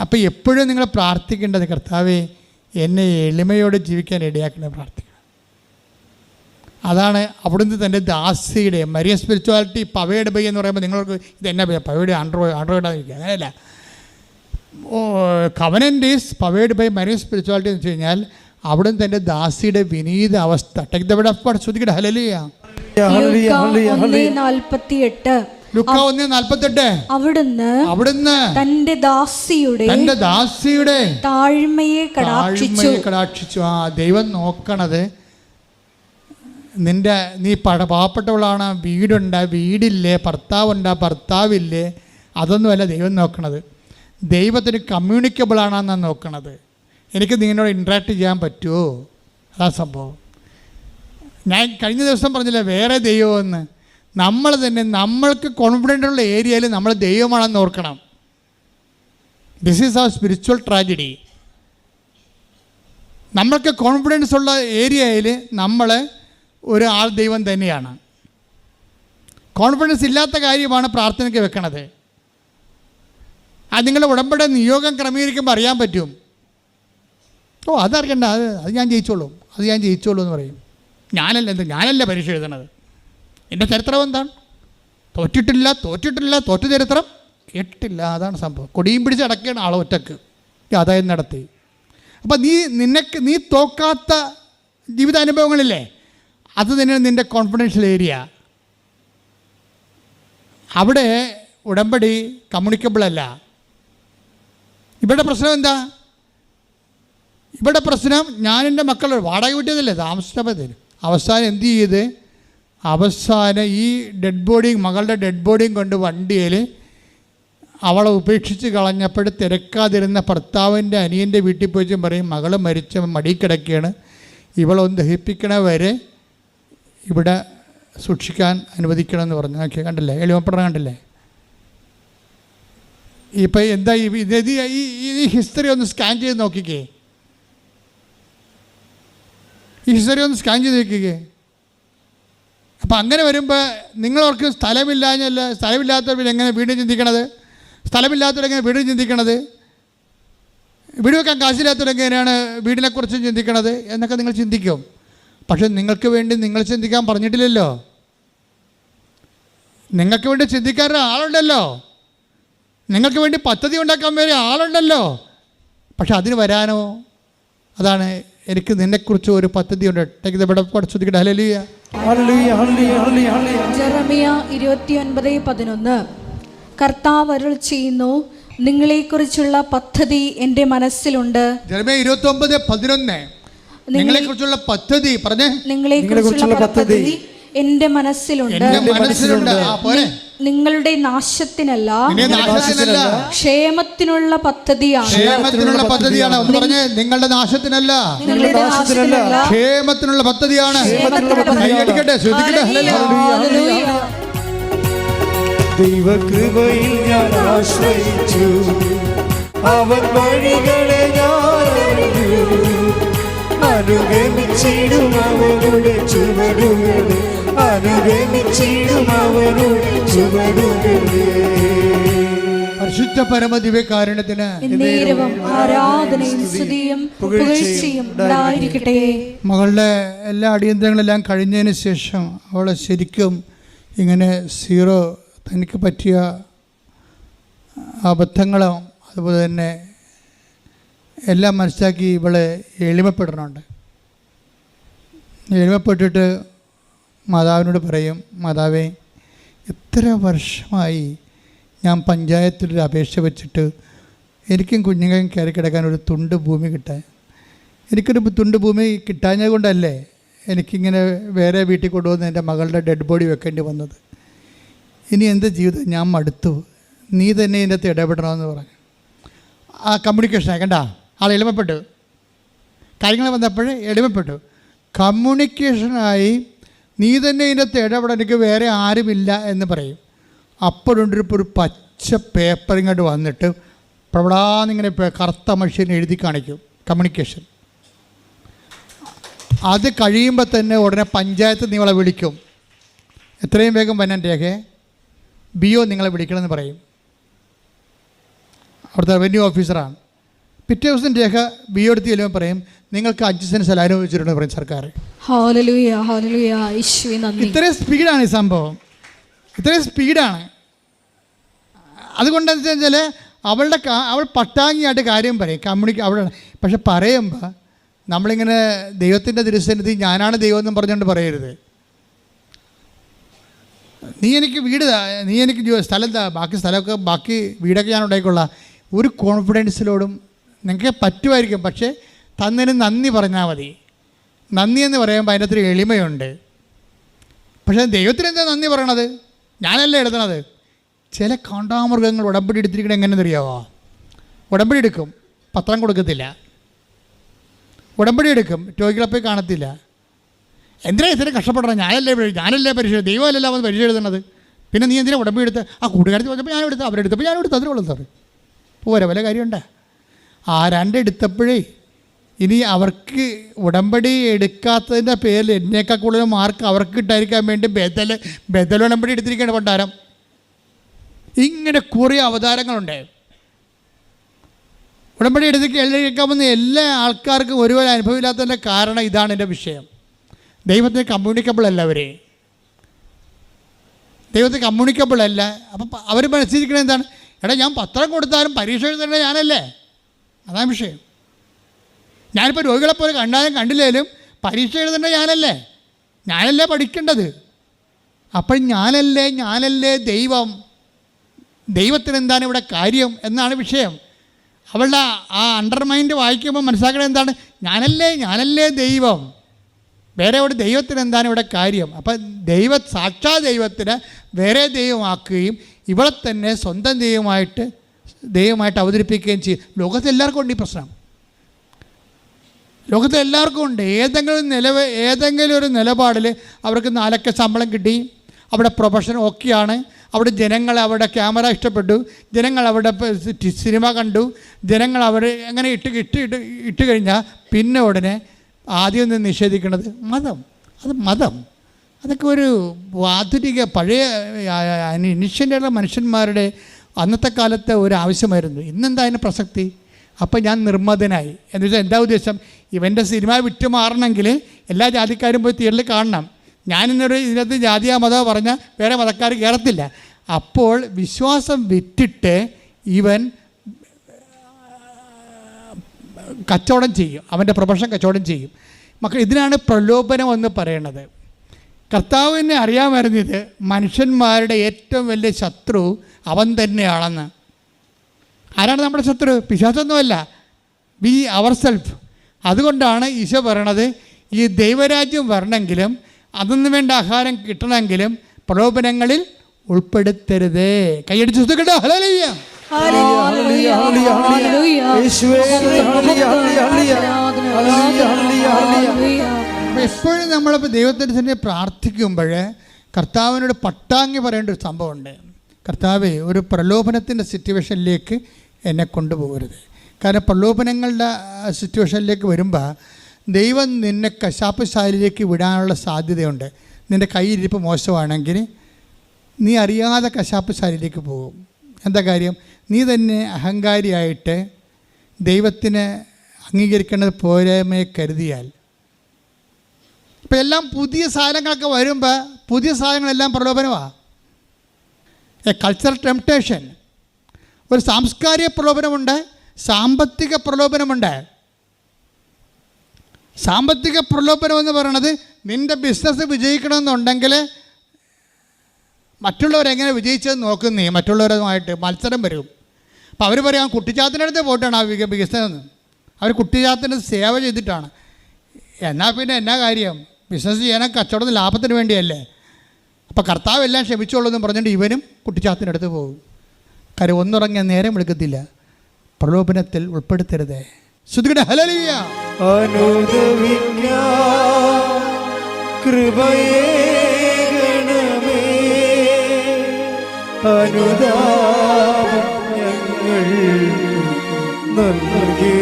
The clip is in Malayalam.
അപ്പോൾ എപ്പോഴും നിങ്ങൾ പ്രാർത്ഥിക്കേണ്ടത്, കർത്താവേ എന്നെ എളിമയോടെ ജീവിക്കാൻ ഇടയാക്കണം പ്രാർത്ഥിക്കണം. അതാണ് അവിടുന്ന് തൻ്റെ ദാസിയുടെ മരിയ സ്പിരിച്വാലിറ്റി പവേഡ് ബൈ എന്ന് പറയുമ്പോൾ നിങ്ങൾക്ക് ഇതെന്നാ പവേഡ് ആൻഡ്രോയിഡായിരിക്കും, അങ്ങനെയല്ല. Covenant is powered by Maria spirituality എന്ന് വെച്ച് കഴിഞ്ഞാൽ അവിടുന്ന് തൻ്റെ ദാസിയുടെ വിനീത അവസ്ഥ. Take the word of God. ശ്രുതിക്കട്ടെ ഹല്ലേലൂയ. ലൂക്കാ 1:48 അവിടുന്ന് തന്റെ ദാസിയുടെ താഴ്മയെ കടാക്ഷിച്ചു. ആ ദൈവം നോക്കണത് നീ പാവപ്പെട്ടവളാണ്, വീടില്ലേ, ഭർത്താവില്ലേ, അതൊന്നുമല്ല ദൈവം നോക്കണത്. ദൈവത്തിന് കമ്മ്യൂണിക്കബിൾ ആണെന്നാണ് നോക്കണത്. എനിക്ക് നിങ്ങളോട് ഇൻട്രാക്ട് ചെയ്യാൻ പറ്റുമോ, അതാ സംഭവം. ഞാൻ കഴിഞ്ഞ ദിവസം പറഞ്ഞില്ല വേറെ ദൈവമെന്ന്. നമ്മൾ തന്നെ നമ്മൾക്ക് കോൺഫിഡൻ്റ് ഉള്ള ഏരിയയിൽ നമ്മൾ ദൈവമാണെന്ന് ഓർക്കണം. This is our spiritual tragedy. നമ്മൾക്ക് കോൺഫിഡൻസ് ഉള്ള ഏരിയയിൽ നമ്മൾ ഒരാൾ ദൈവം തന്നെയാണ്. കോൺഫിഡൻസ് ഇല്ലാത്ത കാര്യമാണ് പ്രാർത്ഥനയ്ക്ക് വെക്കണത്. അത് നിങ്ങളുടെ ഉടമ്പടി നിയോഗം ക്രമീകരിക്കുമ്പോൾ അറിയാൻ പറ്റും. അതറിയണ്ട, അത് ഞാൻ ജയിച്ചോളൂ എന്ന് പറയും. ഞാനല്ല പരീക്ഷ എഴുതണത്. എൻ്റെ ചരിത്രം എന്താണ്? തോറ്റിട്ടില്ല, തോറ്റ ചരിത്രം കേട്ടിട്ടില്ല. അതാണ് സംഭവം. കൊടിയും പിടിച്ച് അടക്കുകയാണ് ആളെ ഒറ്റക്ക് ആദായം നടത്തി. അപ്പം നീ തോക്കാത്ത ജീവിതാനുഭവങ്ങളില്ലേ, അത് തന്നെയാണ് നിൻ്റെ കോൺഫിഡൻഷ്യൽ ഏരിയ. അവിടെ ഉടമ്പടി കമ്മ്യൂണിക്കബിൾ അല്ല. ഇവിടെ പ്രശ്നം എന്താ? ഇവിടെ പ്രശ്നം ഞാൻ എൻ്റെ മക്കളെ വാടക വീട്ടിയതല്ലേ, താമസിച്ചപ്പോൾ അവസാനം എന്ത് ചെയ്ത്, ഈ മകളുടെ ഡെഡ് ബോഡിയും കൊണ്ട് വണ്ടിയിൽ അവളെ ഉപേക്ഷിച്ച് കളഞ്ഞപ്പോൾ തിരക്കാതിരുന്ന ഭർത്താവിൻ്റെ അനിയൻ്റെ വീട്ടിൽ പോയി പറയും, മകൾ മരിച്ച മടി കിടക്കുകയാണ്, ഇവളൊന്ന് ദഹിപ്പിക്കണ വരെ ഇവിടെ സൂക്ഷിക്കാൻ അനുവദിക്കണമെന്ന് പറഞ്ഞു. ഓക്കെ, കണ്ടില്ലേ, എളിമപ്പെടണം, കണ്ടില്ലേ? ഇപ്പം എന്താ ഈ ഹിസ്റ്ററി ഒന്ന് സ്കാൻ ചെയ്ത് നോക്കിക്കേ. ഈ ഹിസ്റ്ററി ഒന്ന് സ്കാൻ ചെയ്ത് നോക്കിക്കേ. അപ്പം അങ്ങനെ വരുമ്പോൾ നിങ്ങളവർക്ക് സ്ഥലമില്ലാത്തവർ എങ്ങനെ വീട് ചിന്തിക്കണത്? സ്ഥലമില്ലാത്തവരെങ്ങനെ വീട് ചിന്തിക്കണത്? വീട് വെക്കാൻ കാശില്ലാത്തവരെങ്ങനെയാണ് വീടിനെക്കുറിച്ച് ചിന്തിക്കണത് എന്നൊക്കെ നിങ്ങൾ ചിന്തിക്കും. പക്ഷെ നിങ്ങൾക്ക് വേണ്ടി നിങ്ങൾ ചിന്തിക്കാൻ പറഞ്ഞിട്ടില്ലല്ലോ. നിങ്ങൾക്ക് വേണ്ടി ചിന്തിക്കാൻ ആളുണ്ടല്ലോ. നിങ്ങൾക്ക് വേണ്ടി പദ്ധതി ഉണ്ടാക്കാൻ വേണ്ടി ആളുണ്ടല്ലോ. പക്ഷെ അതിന് വരാനോ? അതാണ് എനിക്ക് നിന്നെക്കുറിച്ച് ഒരു പദ്ധതിയുണ്ട്. ശ്രദ്ധിക്കട്ടെ. ഹല്ലേലൂയ. ജെറമിയ 29:11 കർത്താവ് അരുൾ ചെയ്യുന്നു, നിങ്ങളെക്കുറിച്ചുള്ള പദ്ധതി എൻ്റെ മനസ്സിലുണ്ട്. ജെറമിയ 29:11 നിങ്ങളെക്കുറിച്ചുള്ള പദ്ധതി പറഞ്ഞേ. നിങ്ങളെക്കുറിച്ചുള്ള പദ്ധതി എൻ്റെ മനസ്സിലുണ്ട്. നിങ്ങളുടെ നാശത്തിനല്ല, ക്ഷേമത്തിനുള്ള പദ്ധതിയാണ്. ഒന്ന് പറഞ്ഞേ, നിങ്ങളുടെ നാശത്തിനല്ല, ക്ഷേമത്തിനുള്ള പദ്ധതിയാണ്. ദൈവകൃപയിൽ ഞാൻ ആശ്രയിച്ചു, അവൻ വഴികളെ ഞാൻ അനുഗമിച്ചിടും, അവരുടെ ചുവടുകളെ അനുഗമിച്ചിടും, അവരുടെ ചുവടുകളെ. പരിശുദ്ധ പരമദിവ്യകാരുണ്യത്തിന് ആരാധനയും സ്തുതിയും പുകഴ്ചയും ഉണ്ടായിരിക്കട്ടെ. മകളുടെ എല്ലാ അടിയന്തരങ്ങളെല്ലാം കഴിഞ്ഞതിന് ശേഷം അവളെ ശരിക്കും ഇങ്ങനെ തനിക്ക് പറ്റിയ അബദ്ധങ്ങളും അതുപോലെ തന്നെ എല്ലാം മനസ്സിലാക്കി ഇവളെ എളിമപ്പെടണുണ്ട്. എളിമപ്പെട്ടിട്ട് മാതാവിനോട് പറയും, മാതാവേ, എത്ര വർഷമായി ഞാൻ പഞ്ചായത്തിലൊരു അപേക്ഷ വെച്ചിട്ട് എനിക്കും കുഞ്ഞുങ്ങൾക്കും കയറി കിടക്കാൻ ഒരു തുണ്ട് ഭൂമി കിട്ടാൻ. എനിക്കൊരു തുണ്ട് ഭൂമി കിട്ടാഞ്ഞത് കൊണ്ടല്ലേ എനിക്കിങ്ങനെ വേറെ വീട്ടിൽ കൊണ്ടുവന്ന് എൻ്റെ മകളുടെ ഡെഡ് ബോഡി വെക്കേണ്ടി വന്നത്. ഇനി എന്ത് ജീവിതം, ഞാൻ മടുത്തു, നീ തന്നെ ഇതിൻ്റെ അകത്ത് ഇടപെടണമെന്ന് പറഞ്ഞു. ആ കമ്മ്യൂണിക്കേഷനായി കണ്ട ആൾ എളിമപ്പെട്ടു. കാര്യങ്ങൾ വന്നപ്പോൾ എളിമപ്പെട്ടു. കമ്മ്യൂണിക്കേഷനായി നീ തന്നെ ഇതിനകത്ത് ഇടപെടാൻ, എനിക്ക് വേറെ ആരുമില്ല എന്ന് പറയും. അപ്പോഴൊരു പച്ച പേപ്പർ ഇങ്ങോട്ട് വന്നിട്ട് പ്രവടാന്നിങ്ങനെ കറുത്ത മനുഷ്യൻ എഴുതി കാണിക്കും കമ്മ്യൂണിക്കേഷൻ. അത് കഴിയുമ്പോൾ തന്നെ ഉടനെ പഞ്ചായത്ത് നിങ്ങളെ വിളിക്കും, എത്രയും വേഗം വന്നാൻ രേഖ BO നിങ്ങളെ വിളിക്കണമെന്ന് പറയും. അവിടുത്തെ റവന്യൂ ഓഫീസറാണ്. പിറ്റേ ദിവസം രേഖ ബി എടുത്ത് ചെല്ലുമ്പോൾ പറയും നിങ്ങൾക്ക് 5 സെൻറ്റ് സ്ഥലം അനുവദിച്ചിട്ടുണ്ടെന്ന് പറയും സർക്കാർ. ഹല്ലേലൂയ, ഹല്ലേലൂയ, യേശുവേ നന്ദി. ഇത്രയും സ്പീഡാണ് ഈ സംഭവം, ഇത്രയും സ്പീഡാണ്. അതുകൊണ്ടെന്ന് വെച്ചാൽ അവൾ പട്ടാങ്ങിയായിട്ട് കാര്യം പറയും, അവിടെ. പക്ഷെ പറയുമ്പോൾ നമ്മളിങ്ങനെ ദൈവത്തിൻ്റെ തിരുസന്നിധി ഞാനാണ് ദൈവം എന്നും പറഞ്ഞുകൊണ്ട് പറയരുത്. നീ എനിക്ക് വീട്, നീ എനിക്ക് സ്ഥലം, ബാക്കി സ്ഥലമൊക്കെ, ബാക്കി വീടൊക്കെ ഞാൻ ഉണ്ടായിക്കൊള്ളാം. ഒരു കോൺഫിഡൻസിലോടും നിങ്ങൾക്ക് പറ്റുമായിരിക്കും, പക്ഷേ തന്നതിന് നന്ദി പറഞ്ഞാൽ മതി. നന്ദി എന്ന് പറയുമ്പോൾ അതിൻ്റെ അത്ര എളിമയുണ്ട്. പക്ഷേ ദൈവത്തിന് എന്താ നന്ദി പറയണത്? ഞാനല്ലേ എഴുതണത്. ചില കാണ്ടാമൃഗങ്ങൾ ഉടമ്പടി എടുത്തിരിക്കണത് എങ്ങനെയെന്ന് അറിയാമോ? ഉടമ്പടി എടുക്കും, പത്രം കൊടുക്കത്തില്ല. ഉടമ്പടി എടുക്കും, രോഗികളെ പോയി കാണത്തില്ല. എന്തിനാ ഇത്ര കഷ്ടപ്പെടണം? ഞാനല്ലേ പരിശോധന, ദൈവമല്ലല്ലോ അവൻ പരിശോധന എഴുതുന്നത്. പിന്നെ നീ എന്തിനാ ഉടമ്പടി എടുത്ത്? ആ കൂട്ടുകാരത്തി പറഞ്ഞപ്പോൾ ഞാനെടുത്ത്, അവരെടുത്തപ്പോൾ ഞാനെടുത്ത്, അതിന് കൊള്ളും സാറ്. പോരെ വല്ല കാര്യമുണ്ടോ? ആ 2 എടുത്തപ്പോഴേ ഇനി അവർക്ക് ഉടമ്പടി എടുക്കാത്തതിൻ്റെ പേരിൽ എന്നേക്കാൾ കൂടുതൽ മാർക്ക് അവർക്ക് കിട്ടാതിരിക്കാൻ വേണ്ടി ബദൽ ഉടമ്പടി എടുത്തിരിക്കുകയാണ് പണ്ടാരം. ഇങ്ങനെ കുറേ അവതാരങ്ങളുണ്ട്. ഉടമ്പടി എഴുതിക്കാമെന്ന് എല്ലാ ആൾക്കാർക്കും ഒരുപോലെ അനുഭവമില്ലാത്തതിൻ്റെ കാരണം ഇതാണ് എൻ്റെ വിഷയം. ദൈവത്തിന് കമ്മ്യൂണിക്കബിൾ അല്ല അവർ, ദൈവത്തിന് കമ്മ്യൂണിക്കബിൾ അല്ല. അപ്പം അവർ മനസ്സിലിരിക്കണത് എന്താണ്? എടാ ഞാൻ പത്രം കൊടുത്താലും പരീക്ഷ എഴുതേണ്ടത് ഞാനല്ലേ? അതാണ് വിഷയം. ഞാനിപ്പോൾ രോഗികളെപ്പോലെ കണ്ടാലും കണ്ടില്ലേലും പരീക്ഷ എഴുതേണ്ടത് ഞാനല്ലേ പഠിക്കേണ്ടത്. അപ്പം ഞാനല്ലേ ദൈവത്തിന് എന്താണ് ഇവിടെ കാര്യം എന്നാണ് വിഷയം. അവളുടെ ആ അണ്ടർമൈൻഡ് വായിക്കുമ്പോൾ മനസ്സിലാക്കണത് എന്താണ്? ഞാനല്ലേ ദൈവം, വേറെ ഇവിടെ ദൈവത്തിന് എന്താണ് ഇവിടെ കാര്യം. അപ്പം സാക്ഷാ ദൈവത്തിന് വേറെ ദൈവമാക്കുകയും ഇവളെ തന്നെ സ്വന്തം ദൈവമായിട്ട് അവതരിപ്പിക്കുകയും ചെയ്യും. ലോകത്തെല്ലാവർക്കും ഉണ്ട് ഈ പ്രശ്നം, ലോകത്തെല്ലാവർക്കും ഉണ്ട്. ഏതെങ്കിലും ഒരു നിലപാടിൽ അവർക്ക് 4 ശമ്പളം കിട്ടി, അവിടെ പ്രൊഫഷൻ ഓക്കെയാണ്, അവിടെ ജനങ്ങൾ അവിടെ ക്യാമറ ഇഷ്ടപ്പെട്ടു, ജനങ്ങൾ അവിടെ സിനിമ കണ്ടു, ജനങ്ങൾ അവിടെ അങ്ങനെ ഇട്ട് കഴിഞ്ഞാൽ പിന്നെ ഉടനെ ആദ്യം നിന്ന് നിഷേധിക്കുന്നത് മതം. അതൊക്കെ ഒരു ആധുനിക പഴയ ഇനിഷ്യൻ്റുള്ള മനുഷ്യന്മാരുടെ അന്നത്തെ കാലത്തെ ഒരു ആവശ്യമായിരുന്നു. ഇന്നെന്താ അതിന് പ്രസക്തി? അപ്പം ഞാൻ നിർമ്മതനായി എന്ന് വെച്ചാൽ എന്താ ഉദ്ദേശം? ഇവൻ്റെ സിനിമ വിറ്റ് മാറണമെങ്കിൽ എല്ലാ ജാതിക്കാരും പോയി തിയേറ്ററിൽ കാണണം. ഇതിനകത്ത് ജാതിയോ മതമോ പറഞ്ഞാൽ വേറെ മതക്കാർ കയറത്തില്ല. അപ്പോൾ വിശ്വാസം വിറ്റിട്ട് ഇവൻ കച്ചവടം ചെയ്യും, അവൻ്റെ പ്രൊഫഷൻ കച്ചവടം ചെയ്യും. മക്കൾ, ഇതിനാണ് പ്രലോഭനം എന്ന് പറയണത്. കർത്താവിനെ അറിയാമായിരുന്നു ഇത് മനുഷ്യന്മാരുടെ ഏറ്റവും വലിയ ശത്രു അവൻ തന്നെയാണെന്ന്. ആരാണ് നമ്മുടെ ശത്രു? പിശാചൊന്നുമല്ല, വി അവർ സെൽഫ്. അതുകൊണ്ടാണ് ഈശോ പറയണത്, ഈ ദൈവരാജ്യം വരണമെങ്കിലും അതിന് വേണ്ട ആഹാരം കിട്ടണമെങ്കിലും പ്രലോഭനങ്ങളിൽ ഉൾപ്പെടുത്തരുതേ. കൈയടിച്ച് സുഖട്ടോ. ഹല്ലേലൂയ. എപ്പോഴും നമ്മളിപ്പോൾ ദൈവത്തിൻ്റെ തന്നെ പ്രാർത്ഥിക്കുമ്പോൾ കർത്താവിനോട് പട്ടാങ്ങി പറയേണ്ട ഒരു സംഭവമുണ്ട്. കർത്താവേ, ഒരു പ്രലോഭനത്തിൻ്റെ സിറ്റുവേഷനിലേക്ക് എന്നെ കൊണ്ടുപോകരുത്. കാരണം പ്രലോഭനങ്ങളുടെ സിറ്റുവേഷനിലേക്ക് വരുമ്പോൾ ദൈവം നിന്നെ കശാപ്പ് ശാലയിലേക്ക് വിടാനുള്ള സാധ്യതയുണ്ട്. നിൻ്റെ കയ്യിരിപ്പ് മോശമാണെങ്കിൽ നീ അറിയാതെ കശാപ്പ് ശാലയിലേക്ക് പോകും. എന്താ കാര്യം? നീ തന്നെ അഹങ്കാരിയായിട്ട് ദൈവത്തിന് അംഗീകരിക്കേണ്ടത് പോരായ്മയെ കരുതിയാൽ. ഇപ്പം എല്ലാം പുതിയ സാധനങ്ങളൊക്കെ വരുമ്പോൾ പുതിയ സാധനങ്ങളെല്ലാം പ്രലോഭനമാണ്. എ കൾച്ചറൽ ടെംപ്ടേഷൻ, ഒരു സാംസ്കാരിക പ്രലോഭനമുണ്ട്, സാമ്പത്തിക പ്രലോഭനമുണ്ട്. സാമ്പത്തിക പ്രലോഭനം എന്ന് പറയുന്നത് നിൻ്റെ ബിസിനസ് വിജയിക്കണമെന്നുണ്ടെങ്കിൽ മറ്റുള്ളവരെങ്ങനെ വിജയിച്ചത് നോക്കുന്നേ, മറ്റുള്ളവരുമായിട്ട് മത്സരം വരും. അപ്പോൾ അവർ പറയാം കുട്ടിച്ചാത്തിനടുത്ത് പോയിട്ടാണ് ആ ബിസിനസ്, അവർ കുട്ടിച്ചാത്തിൻ്റെ സേവ ചെയ്തിട്ടാണ്. എന്നാൽ പിന്നെ എന്നാ കാര്യം? ബിസിനസ് ചെയ്യാൻ കച്ചവടത്തിന് ലാഭത്തിന് വേണ്ടിയല്ലേ. അപ്പോൾ കർത്താവ് എല്ലാം ക്ഷമിച്ചോളൂ എന്ന് പറഞ്ഞുകൊണ്ട് ഇവനും കുട്ടിച്ചാത്തിനടുത്ത് പോകും. കാര്യം ഒന്നുറങ്ങിയ നേരം വിളിക്കത്തില്ല. പ്രലോഭനത്തിൽ ഉൾപ്പെടുത്തരുതേ. ശ്രുതികട ഹല്ലേലൂയ. കൃപയേകണമേ, അനുതാപം ഞങ്ങൾ നൽകി